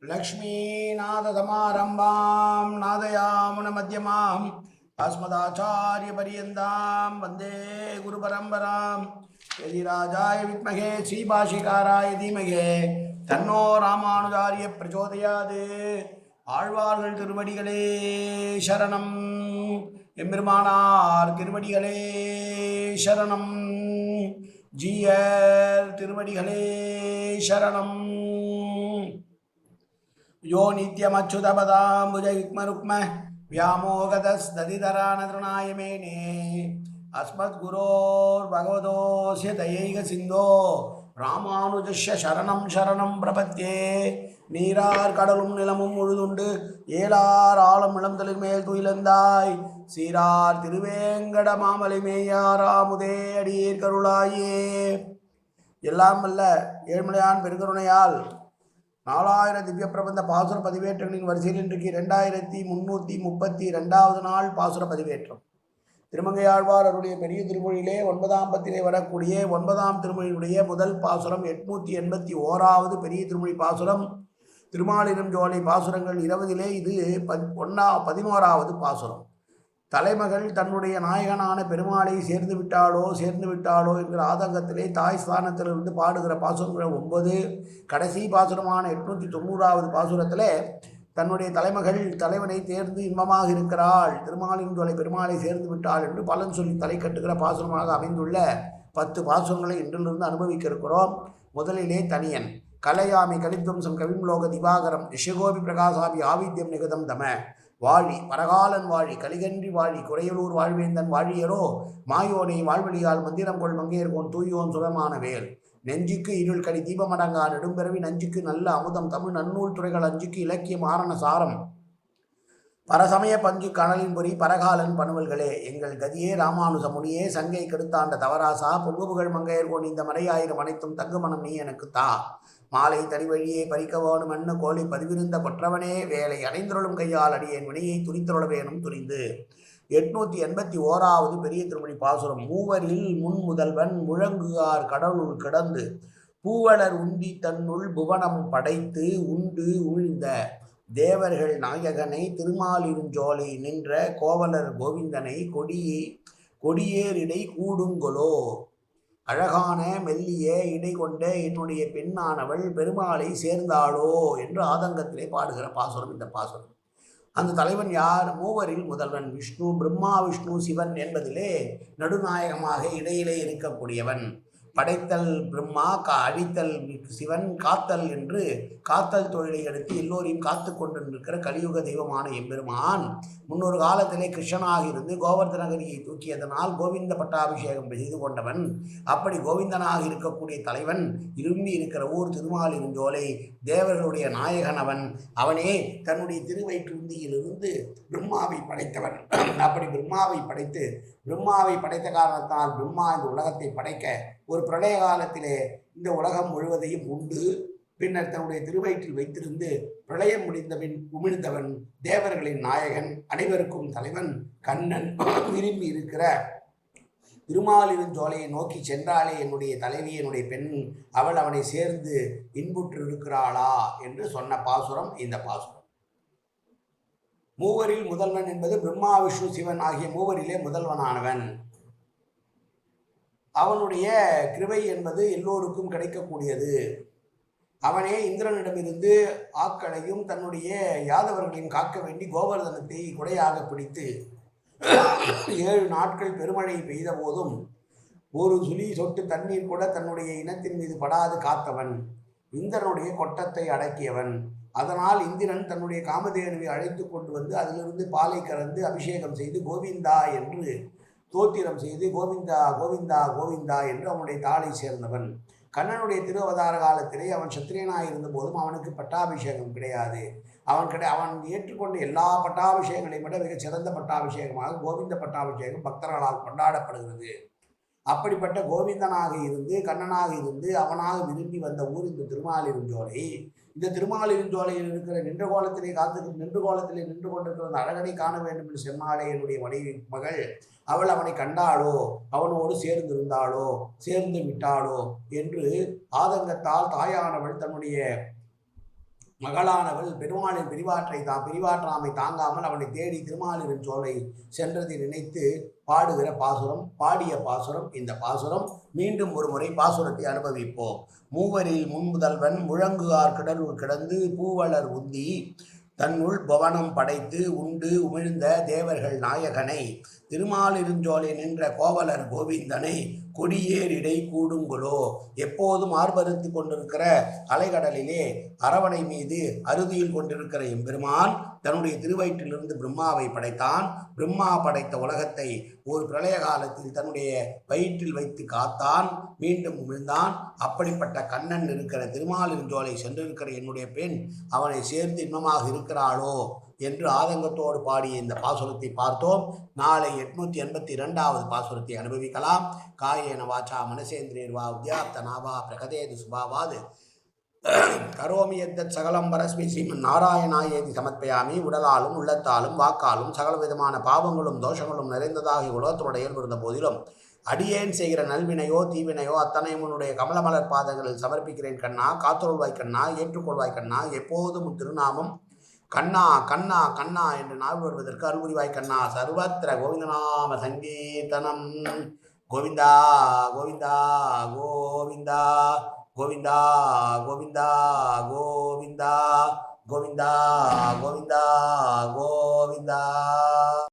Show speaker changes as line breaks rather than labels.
लक्ष्मीनाथसमारम्भां नादयामुनमध्यमाम् अस्मदाचार्यपर्यन्तां वन्दे गुरुपरम्परां यतिराजाय विद्महे श्रीभाषिकाराय धीमहि तन्नो रामानुजार्य प्रचोदयात् ஆழ்வார்கள் திருவடிகளே சரணம் எம்பெருமானார் திருவடிகளே சரணம் ஜீயர் திருவடிகளே சரணம் यो नित्यमच्युतपदाम्बुजयुग्मरुक्म व्यामोगतस्तदितरानतृणाय मेने अस्मद्गुरोर्भगवतोऽस्य दयैकसिन्धो ராமானுஜஸ்ய சரணம் சரணம் பிரபத்யே. நீரார் கடலும் நிலமும் முழுதுண்டு ஏலார் ஆழம் இளந்தலின் மேல் துயிலந்தாய் சீரார் திருவேங்கட மாமலை மேயாராமுதே அடியேர் கருளாயே. எல்லாம் வல்ல ஏழ்மலையான் பெருங்கருணையால் 4000 திவ்ய பிரபந்த பாசுர பதிவேற்றங்களின் வரிசையில் இன்றைக்கு 2332வது நாள் பாசுர பதிவேற்றம். திருமங்கையாழ்வார் அவருடைய பெரிய திருமொழியிலே 9ஆம் பத்திலே வரக்கூடிய 9ஆம் திருமொழியுடைய முதல் பாசுரம் 881வது பெரிய திருமொழி பாசுரம். திருமாலிரும் ஜோலை பாசுரங்கள் 20லே இது 11வது பாசுரம். தலைமகள் தன்னுடைய நாயகனான பெருமாளை சேர்ந்து விட்டாளோ என்கிற ஆதங்கத்திலே தாய் ஸ்தானத்திலிருந்து பாடுகிற பாசுரங்கள் 9. கடைசி பாசுரமான 890வது பாசுரத்தில் தன்னுடைய தலைமகள் தலைவனை தேர்ந்து இன்பமாக இருக்கிறாள், திருமாலின் ஜோலை பெருமாளை சேர்ந்து விட்டாள் என்று பலன் சொல்லி தலை கட்டுகிற பாசுரமாக அமைந்துள்ள 10 பாசுரங்களை இன்றிலிருந்து அனுபவிக்க இருக்கிறோம். முதலிலே தனியன். கலையாமி கலித்வம்சம் கவிம்லோக திவாகரம் ரிஷகோபி பிரகாசாபி ஆவித்யம் நிகதம் தம வாழி பரகாலன் வாழி கலிகன்றி வாழி குறையலூர் வாழ்வேந்தன் வாழியரோ மாயோனை வாழ்வழியால் மந்திரம் கொள் மங்கையர்கோன் தூயோன் சுரமான வேல் நெஞ்சுக்கு இருள் கடி தீபமடங்கா நெடும்பிறவி நஞ்சுக்கு நல்ல அமுதம் தமிழ் நன்னூல் துறைகள் அஞ்சுக்கு இலக்கியம் ஆரண சாரம் பரசமய பஞ்சு கணலின் பொறி பரகாலன் பணுவல்களே எங்கள் கதியே ராமானுச முனியே சங்கை கெடுத்தாண்ட தவராசா பொங்குபுகழ் மங்கையர்கோன் இந்த மறையாயிரம் அனைத்தும் தங்குமணம் நீ எனக்கு தா மாலை தனிவழியே பறிக்க வேணும் என்ன கோழி பதிவிருந்த கொற்றவனே வேலை அடைந்தருளும் கையால் அடியேன் வினையை துரித்தருள வேணும் துரிந்து. 881வது பெரிய திருமொழி பாசுரம். மூவரில் முன் முதல்வன் முழங்குகார் கடலுள் கிடந்து பூவலர் உண்டி தன்னுள் புவனம் படைத்து உண்டு உழிந்த தேவர்கள் நாயகனை திருமாலிருஞ்சோலை நின்ற கோவலர் கோவிந்தனை கொடியேறிடை கூடுங்கொலோ அழகான மெல்லிய இடை கொண்ட என்னுடைய பெண்ணானவள் பெருமாளை சேர்ந்தாளோ என்று ஆதங்கத்திலே பாடுகிற பாசுரம் இந்த பாசுரம். அந்த தலைவன் யார்? மூவரில் முதல்வன் விஷ்ணு. பிரம்மா விஷ்ணு சிவன் என்பதிலே நடுநாயகமாக இடையிலே இருக்கக்கூடியவன். படைத்தல் பிரம்மா, அழித்தல் சிவன், காத்தல் என்று காத்தல் தொழிலை எடுத்து எல்லோரையும் காத்து கொண்டிருக்கிற கலியுக தெய்வமான எம்பெருமான் முன்னொரு காலத்திலே கிருஷ்ணனாக இருந்து கோவர்தனகிரியை தூக்கியதனால் கோவிந்த பட்டாபிஷேகம் செய்து கொண்டவன். அப்படி கோவிந்தனாக இருக்கக்கூடிய தலைவன் விரும்பி இருக்கிற ஊர் திருமாலிருஞ்சோலை தேவர்களுடைய நாயகன் அவன். அவனே தன்னுடைய திருவயிற்றுந்தியிலிருந்து பிரம்மாவை படைத்தவன். அப்படி பிரம்மாவை படைத்த காரணத்தால் பிரம்மா இந்த உலகத்தை படைக்க ஒரு பிரளய காலத்திலே இந்த உலகம் முழுவதையும் உண்டு பின்னர் தன்னுடைய திருவயிற்றில் வைத்திருந்து பிரளயம் முடிந்தபின் உமிழ்ந்தவன் தேவர்களின் நாயகன் அனைவருக்கும் தலைவன் கண்ணன். விரும்பி இருக்கிற திருமாலிருஞ்சோலையை நோக்கி சென்றாலே என்னுடைய தலைவி என்னுடைய பெண் அவள் அவனை சேர்ந்து இன்புற்று இருக்கிறாளா என்று சொன்ன பாசுரம் இந்த பாசுரம். மூவரில் முதல்வன் என்பது பிரம்மா விஷ்ணு சிவன் ஆகிய மூவரிலே முதல்வனானவன். அவனுடைய கிருபை என்பது எல்லோருக்கும் கிடைக்கக்கூடியது. அவனே இந்திரனிடமிருந்து ஆக்களையும் தன்னுடைய யாதவர்களையும் காக்க வேண்டி கோவர்தனத்தை குடையாக பிடித்து 7 நாட்கள் பெருமழை பெய்த போதும் ஒரு சுழி சொட்டு தண்ணீர் கூட தன்னுடைய இனத்தின் மீது படாது காத்தவன். இந்திரனுடைய கொட்டத்தை அடக்கியவன். அதனால் இந்திரன் தன்னுடைய காமதேனுவை அழைத்து கொண்டு வந்து அதிலிருந்து பாலை கறந்து அபிஷேகம் செய்து கோவிந்தா என்று தோத்திரம் செய்து கோவிந்தா கோவிந்தா கோவிந்தா என்று அவனுடைய தாளை சேர்ந்தவன். கண்ணனுடைய திருவதார காலத்திலே அவன் சத்திரியனாக இருந்த போதும் அவனுக்கு பட்டாபிஷேகம் கிடையாது. அவன் ஏற்றுக்கொண்ட எல்லா பட்டாபிஷேகங்களையும் விட மிகச் சிறந்த பட்டாபிஷேகமாக கோவிந்த பட்டாபிஷேகம் பக்தர்களால் கொண்டாடப்படுகிறது. அப்படிப்பட்ட கோவிந்தனாக இருந்து கண்ணனாக இருந்து அவனாக விரும்பி வந்த ஊர் இந்த திருமாலிருஞ்சோலை. இந்த திருமாலிருஞ்சோலையில் இருக்கிற நின்ற கோலத்திலே நின்று கொண்டிருக்கிற அந்த அழகனை காண வேண்டும் என்று சொன்னாலே என்னுடைய மகள். அவள் அவனை கண்டாளோ அவனோடு சேர்ந்து விட்டாளோ என்று ஆதங்கத்தால் தாயானவள் தன்னுடைய மகளானவள் பெருமாளின் பிரிவாற்றாமை தாங்காமல் அவனை தேடி திருமாலின் சோலை சென்றதை நினைத்து பாடுகிற பாசுரம், பாடிய பாசுரம் இந்த பாசுரம். மீண்டும் ஒரு முறை பாசுரத்தை அனுபவிப்போம். மூவரில் முன்முதல்வன் முழங்குகார் கிடருள் கிடந்து பூவலர் உந்தி தன்னுள் பவனம் படைத்து உண்டு உமிழ்ந்த தேவர்கள் நாயகனை திருமாலிருஞ்சோலை நின்ற கோவலர் கோவிந்தனை கொடியேறிடை கூடுங்குளோ. எப்போதும் ஆர்ப்பரித்து கொண்டிருக்கிற அலைகடலிலே அரவணை மீது அறுதியில் கொண்டிருக்கிற எம்பெருமான் தன்னுடைய திருவயிற்றிலிருந்து பிரம்மாவை படைத்தான். பிரம்மா படைத்த உலகத்தை ஒரு பிரளய காலத்தில் தன்னுடைய வயிற்றில் வைத்து காத்தான், மீண்டும் உமிழ்ந்தான். அப்படிப்பட்ட கண்ணன் இருக்கிற திருமாலிருஞ்சோலை சென்றிருக்கிற என்னுடைய பெண் அவனை சேர்ந்து இன்பமாக இருக்கிறாளோ என்று ஆதங்கத்தோடு பாடிய இந்த பாசுரத்தை பார்த்தோம். நாளை 882வது பாசுரத்தை அனுபவிக்கலாம். காயேன வாச்சா மனசேந்திரியர்வா உத்யாப்தனாவா பிரகதேது சுபாவாது கரோமி எத்தத் சகலம் பரஸ்மி ஸ்ரீமன் நாராயணாயேதி சமர்ப்பயாமி. உடலாலும் உள்ளத்தாலும் வாக்காலும் சகல விதமான பாவங்களும் தோஷங்களும் நிறைந்ததாக உலகத்தோடு ஏற்படுத்த போதிலும் அடியேன் செய்கிற நல்வினையோ தீவினையோ அத்தனையும் உன்னுடைய கமலமலர் பாதங்களில் சமர்ப்பிக்கிறேன் கண்ணா. காத்தொருள்வாய் கண்ணா, ஏற்றுக்கொள்வாய் கண்ணா. எப்போதும் திருநாமம் கண்ணா கண்ணா கண்ணா என்று நாள் வருவதற்கு அருள்புரிவாய் கண்ணா. சர்வத்திர கோவிந்தநாம சங்கீர்த்தனம். கோவிந்தா கோவிந்தா கோவிந்தா கோவிந்தா கோவிந்தா கோவிந்தா கோவிந்தா கோவிந்தா கோவிந்தா.